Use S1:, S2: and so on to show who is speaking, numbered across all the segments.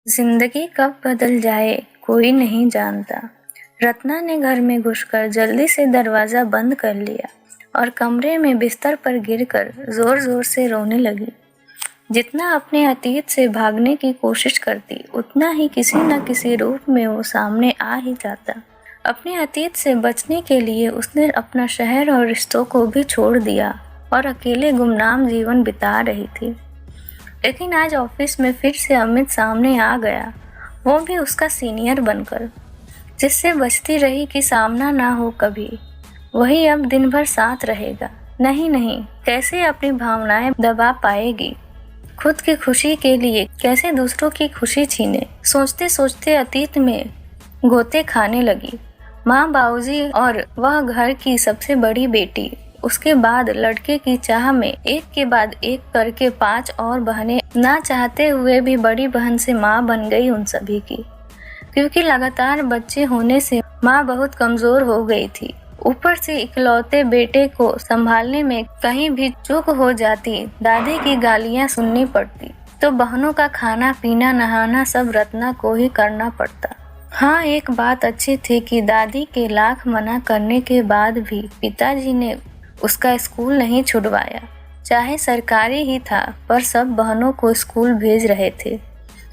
S1: जिंदगी कब बदल जाए कोई नहीं जानता। रत्ना ने घर में घुसकर जल्दी से दरवाजा बंद कर लिया और कमरे में बिस्तर पर गिरकर जोर जोर से रोने लगी। जितना अपने अतीत से भागने की कोशिश करती उतना ही किसी न किसी रूप में वो सामने आ ही जाता। अपने अतीत से बचने के लिए उसने अपना शहर और रिश्तों को भी छोड़ दिया और अकेले गुमनाम जीवन बिता रही थी। लेकिन आज ऑफिस में फिर से अमित सामने आ गया, वो भी उसका सीनियर बनकर, जिससे बचती रही कि सामना ना हो कभी। वही अब दिन भर साथ रहेगा। नहीं नहीं, कैसे अपनी भावनाएं दबा पाएगी, खुद की खुशी के लिए कैसे दूसरों की खुशी छीने। सोचते सोचते अतीत में गोते खाने लगी। माँ, बाबूजी और वह घर की सबसे बड़ी बेटी, उसके बाद लड़के की चाह में एक के बाद एक करके 5 और बहनें, ना चाहते हुए भी बड़ी बहन से माँ बन गई उन सभी की। क्योंकि लगातार बच्चे होने से माँ बहुत कमजोर हो गई थी। ऊपर से इकलौते बेटे को संभालने में कहीं भी चूक हो जाती, दादी की गालियाँ सुननी पड़ती, तो बहनों का खाना पीना नहाना सब रत्ना को ही करना पड़ता। हाँ, एक बात अच्छी थी कि दादी के लाख मना करने के बाद भी पिताजी ने उसका स्कूल नहीं छुड़वाया। चाहे सरकारी ही था, पर सब बहनों को स्कूल भेज रहे थे।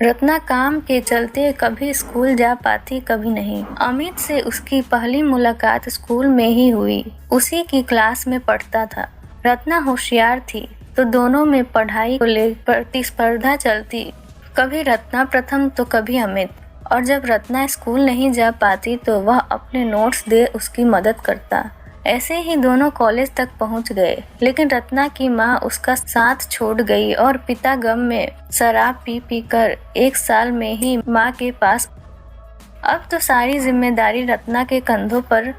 S1: रत्ना काम के चलते कभी स्कूल जा पाती, कभी नहीं। अमित से उसकी पहली मुलाकात स्कूल में ही हुई। उसी की क्लास में पढ़ता था। रत्ना होशियार थी, तो दोनों में पढ़ाई को लेकर प्रतिस्पर्धा चलती। कभी रत्ना प्रथम तो कभी अमित। और जब रत्ना स्कूल नहीं जा पाती तो वह अपने नोट्स दे उसकी मदद करता। ऐसे ही दोनों कॉलेज तक पहुंच गए। लेकिन रत्ना की माँ उसका साथ छोड़ गई और पिता गम में शराब पी पी कर 1 साल में ही माँ के पास। अब तो सारी जिम्मेदारी रत्ना के कंधों पर।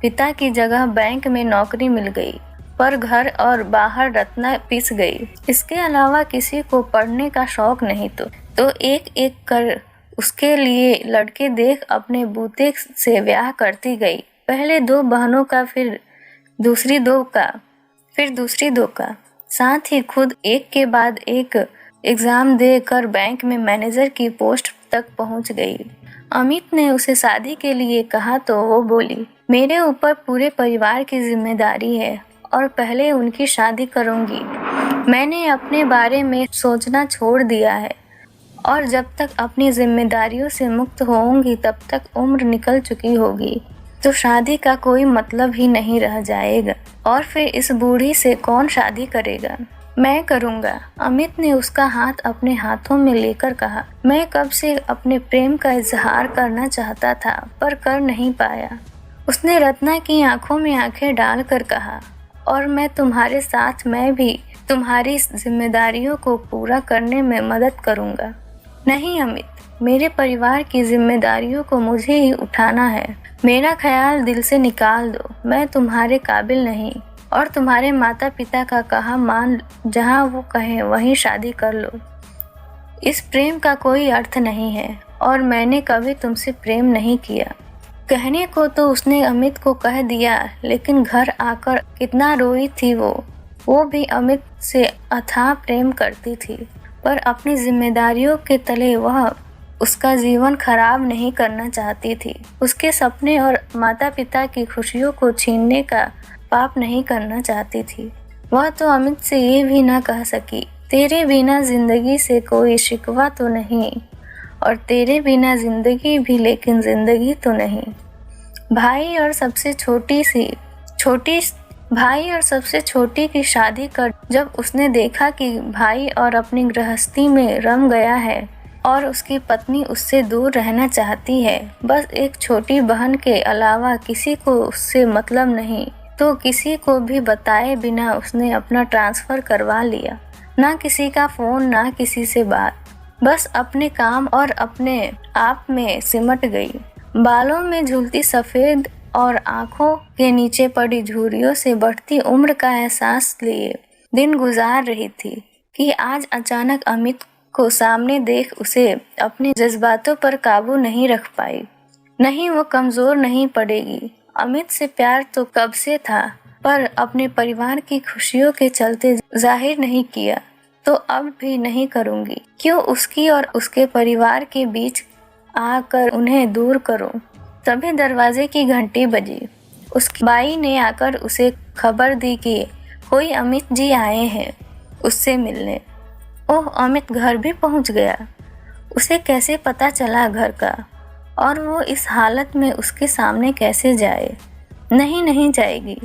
S1: पिता की जगह बैंक में नौकरी मिल गई, पर घर और बाहर रत्ना पिस गई। इसके अलावा किसी को पढ़ने का शौक नहीं, तो एक एक कर उसके लिए लड़के देख अपने बूते से ब्याह करती गई। पहले 2 बहनों का, फिर दूसरी 2 का, फिर दूसरी 2 का। साथ ही खुद एक के बाद एक एग्जाम दे कर बैंक में मैनेजर की पोस्ट तक पहुंच गई। अमित ने उसे शादी के लिए कहा तो वो बोली, मेरे ऊपर पूरे परिवार की जिम्मेदारी है और पहले उनकी शादी करूंगी। मैंने अपने बारे में सोचना छोड़ दिया है और जब तक अपनी जिम्मेदारियों से मुक्त होऊंगी तब तक उम्र निकल चुकी होगी, तो शादी का कोई मतलब ही नहीं रह जाएगा। और फिर इस बूढ़ी से कौन शादी करेगा? मैं करूँगा। अमित ने उसका हाथ अपने हाथों में लेकर कहा। मैं कब से अपने प्रेम का इजहार करना चाहता था, पर कर नहीं पाया। उसने रत्ना की आंखों में आंखें डालकर कहा, और मैं तुम्हारे साथ, मैं भी तुम्हारी जिम्मेदारियों को पूरा करने में मदद करूँगा। नहीं अमित, मेरे परिवार की जिम्मेदारियों को मुझे ही उठाना है। मेरा ख्याल दिल से निकाल दो। मैं तुम्हारे काबिल नहीं और तुम्हारे माता पिता का कहा मान, जहाँ वो कहें वहीं शादी कर लो। इस प्रेम का कोई अर्थ नहीं है और मैंने कभी तुमसे प्रेम नहीं किया। कहने को तो उसने अमित को कह दिया, लेकिन घर आकर कितना रोई थी वो भी अमित से अथाह प्रेम करती थी, पर अपनी जिम्मेदारियों के तले वह उसका जीवन खराब नहीं करना चाहती थी। उसके सपने और माता पिता की खुशियों को छीनने का पाप नहीं करना चाहती थी। वह तो अमित से ये भी ना कह सकी, तेरे बिना जिंदगी से कोई शिकवा तो नहीं, और तेरे बिना जिंदगी भी, लेकिन जिंदगी तो नहीं। भाई और सबसे छोटी की शादी कर जब उसने देखा कि भाई और अपनी गृहस्थी में रम गया है और उसकी पत्नी उससे दूर रहना चाहती है, बस एक छोटी बहन के अलावा किसी को उससे मतलब नहीं, तो किसी को भी बताए बिना उसने अपना ट्रांसफर करवा लिया। ना किसी का फोन, ना किसी से बात, बस अपने काम और अपने आप में सिमट गई। बालों में झूलती सफेद और आंखों के नीचे पड़ी झुर्रियों से बढ़ती उम्र का एहसास लिए दिन गुजार रही थी कि आज अचानक अमित को सामने देख उसे अपने जज्बातों पर काबू नहीं रख पाई। नहीं, वो कमजोर नहीं पड़ेगी। अमित से प्यार तो कब से था, पर अपने परिवार की खुशियों के चलते जाहिर नहीं किया। तो अब भी नहीं करूँगी। क्यों उसकी और उसके परिवार के बीच आकर उन्हें दूर करूँ। तभी दरवाजे की घंटी बजी। उसकी बाई ने आकर उसे खबर दी कि कोई अमित जी आए हैं उससे मिलने। ओह, अमित घर भी पहुंच गया। उसे कैसे पता चला घर का, और वो इस हालत में उसके सामने कैसे जाए। नहीं, नहीं जाएगी,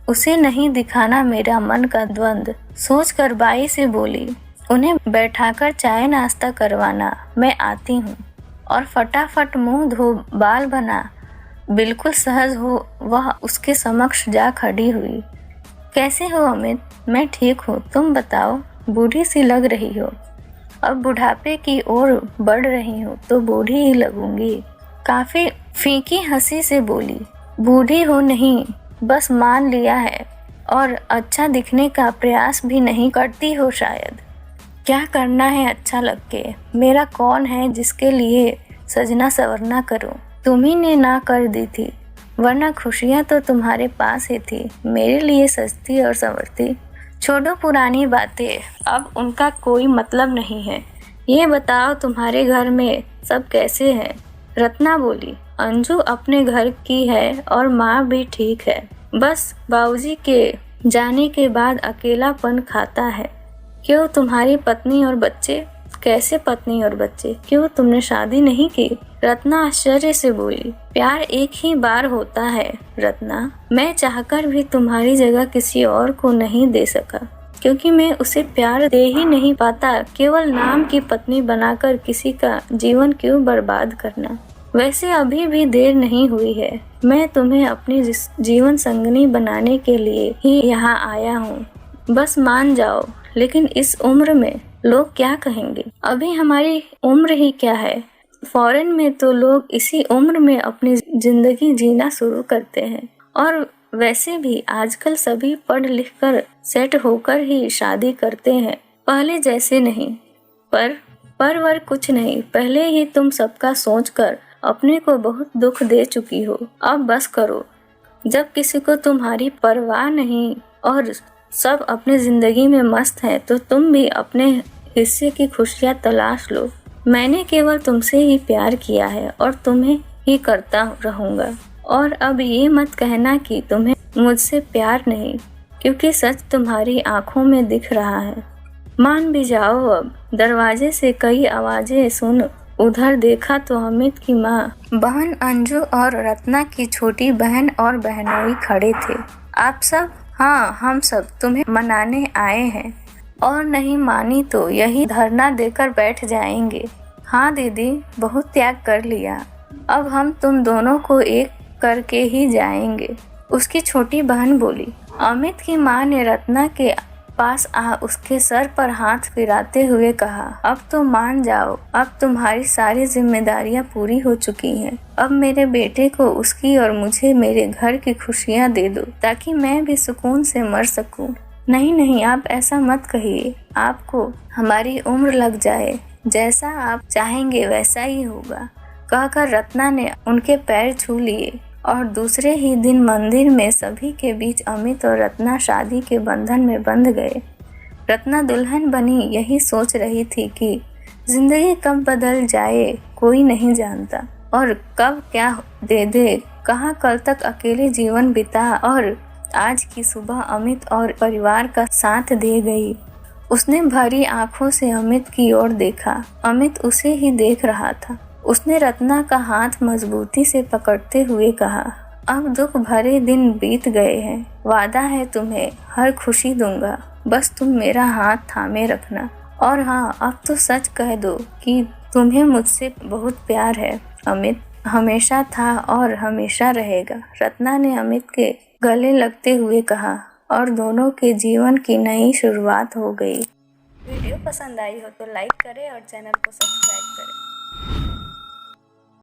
S1: उसे नहीं दिखाना मेरा मन का द्वंद्व सोचकर बाई से बोली, उन्हें बैठाकर चाय नाश्ता करवाना, मैं आती हूँ। और फटाफट मुंह धो बाल बना बिल्कुल सहज हो वह उसके समक्ष जा खड़ी हुई। कैसे हो अमित? मैं ठीक हूँ, तुम बताओ। बूढ़ी सी लग रही हो। अब बुढ़ापे की ओर बढ़ रही हूँ तो बूढ़ी ही लगूंगी। काफी फीकी हंसी से बोली, बूढ़ी हो नहीं, बस मान लिया है, और अच्छा दिखने का प्रयास भी नहीं करती हो शायद। क्या करना है अच्छा लग के? मेरा कौन है जिसके लिए सजना संवरना करूं? तुम्ही ने ना कर दी थी, वरना खुशियां तो तुम्हारे पास ही थी, मेरे लिए सस्ती और संवरती। छोड़ो पुरानी बातें, अब उनका कोई मतलब नहीं है। ये बताओ तुम्हारे घर में सब कैसे हैं? रत्ना बोली, अंजू अपने घर की है और माँ भी ठीक है, बस बाबूजी के जाने के बाद अकेलापन खाता है। क्यों, तुम्हारी पत्नी और बच्चे? कैसे पत्नी और बच्चे? क्यों, तुमने शादी नहीं की? रत्ना आश्चर्य से बोली, प्यार एक ही बार होता है रत्ना, मैं चाहकर भी तुम्हारी जगह किसी और को नहीं दे सका, क्योंकि मैं उसे प्यार दे ही नहीं पाता। केवल नाम की पत्नी बनाकर किसी का जीवन क्यों बर्बाद करना? वैसे अभी भी देर नहीं हुई है, मैं तुम्हें अपनी जीवन संगनी बनाने के लिए ही यहाँ आया हूँ, बस मान जाओ। लेकिन इस उम्र में लोग क्या कहेंगे? अभी हमारी उम्र ही क्या है, फॉरेन में तो लोग इसी उम्र में अपनी जिंदगी जीना शुरू करते हैं। और वैसे भी आजकल सभी पढ़ लिख कर सेट होकर ही शादी करते हैं, पहले जैसे नहीं। पर वर कुछ नहीं, पहले ही तुम सबका सोचकर अपने को बहुत दुख दे चुकी हो, अब बस करो। जब किसी को तुम्हारी परवाह नहीं और सब अपनी जिंदगी में मस्त है, तो तुम भी अपने हिस्से की खुशियाँ तलाश लो। मैंने केवल तुमसे ही प्यार किया है और तुम्हें ही करता रहूंगा। और अब ये मत कहना कि तुम्हें मुझसे प्यार नहीं, क्योंकि सच तुम्हारी आंखों में दिख रहा है। मान भी जाओ अब। दरवाजे से कई आवाजें सुन उधर देखा तो अमित की माँ, बहन अंजू और रत्ना की छोटी बहन और बहनोई खड़े थे। आप सब? हाँ, हम सब तुम्हें मनाने आए हैं, और नहीं मानी तो यही धरना देकर बैठ जाएंगे। हाँ दीदी, बहुत त्याग कर लिया, अब हम तुम दोनों को एक करके ही जाएंगे, उसकी छोटी बहन बोली। अमित की माँ ने रत्ना के पास आ उसके सर पर हाथ फिराते हुए कहा, अब तो मान जाओ, अब तुम्हारी सारी जिम्मेदारियां पूरी हो चुकी हैं। अब मेरे बेटे को उसकी और मुझे मेरे घर की खुशियां दे दो, ताकि मैं भी सुकून से मर सकूं। नहीं नहीं, आप ऐसा मत कहिए, आपको हमारी उम्र लग जाए, जैसा आप चाहेंगे वैसा ही होगा, कहकर रत्ना ने उनके पैर छू लिए। और दूसरे ही दिन मंदिर में सभी के बीच अमित और रत्ना शादी के बंधन में बंध गए। रत्ना दुल्हन बनी यही सोच रही थी कि जिंदगी कब बदल जाए कोई नहीं जानता, और कब क्या दे दे, कहाँ कल तक अकेले जीवन बिता, और आज की सुबह अमित और परिवार का साथ दे गई। उसने भरी आंखों से अमित की ओर देखा, अमित उसे ही देख रहा था। उसने रत्ना का हाथ मजबूती से पकड़ते हुए कहा, अब दुख भरे दिन बीत गए हैं, वादा है तुम्हें हर खुशी दूंगा, बस तुम मेरा हाथ थामे रखना। और हाँ, अब तो सच कह दो कि तुम्हें मुझसे बहुत प्यार है। अमित हमेशा था और हमेशा रहेगा, रत्ना ने अमित के गले लगते हुए कहा, और दोनों के जीवन की नई शुरुआत हो गई। वीडियो पसंद आई हो तो लाइक करें और चैनल को सब्सक्राइब करें।